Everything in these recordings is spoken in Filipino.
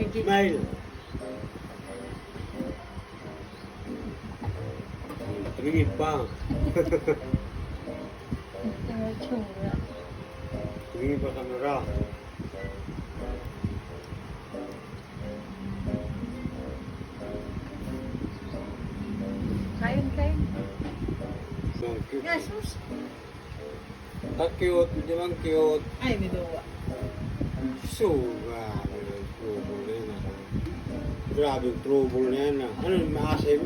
Smile. Tingin pa. Tingin pa kamera. Kain. Cute. Gasus. Cute, di ba cute? Ay, may duwa. So, grabe yung trouble na yan. Grabe yung trouble na yan. Ano, maasim?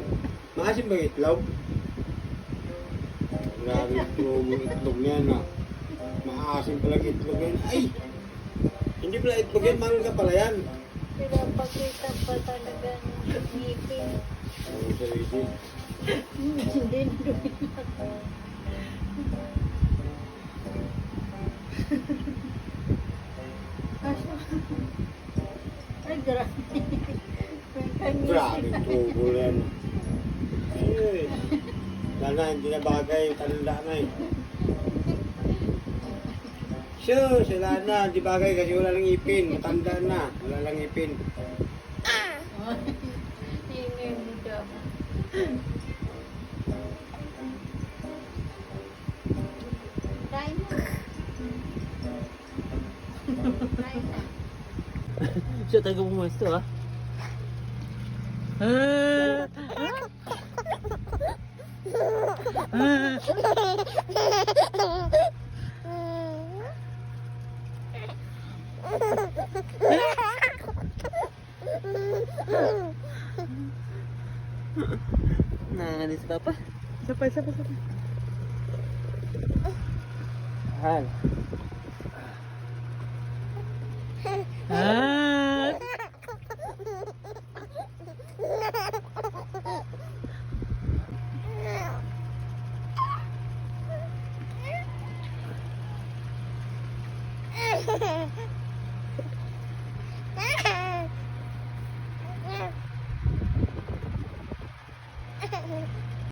Maasim ba yung itlog? Grabe yung trouble itlog na yan. Maasim pala yung itlog yan. Ay! Hindi pala itlog yan, mangga pala yan. Pinapakita pa talaga ng ngipin. Ano sa isip? Hindi Ay, grabe. Grabe yung trouble na yan. Ay, sana hindi na bagay, tanda na eh. Sure, sila na, hindi bagay kasi wala lang ipin, matanda na, wala lang ipin. Ingay mo daw. Kain mo. Kain na. Siya talaga pumuesto, ha? Nanganis ka pa? Isa pa. Hal. Ah!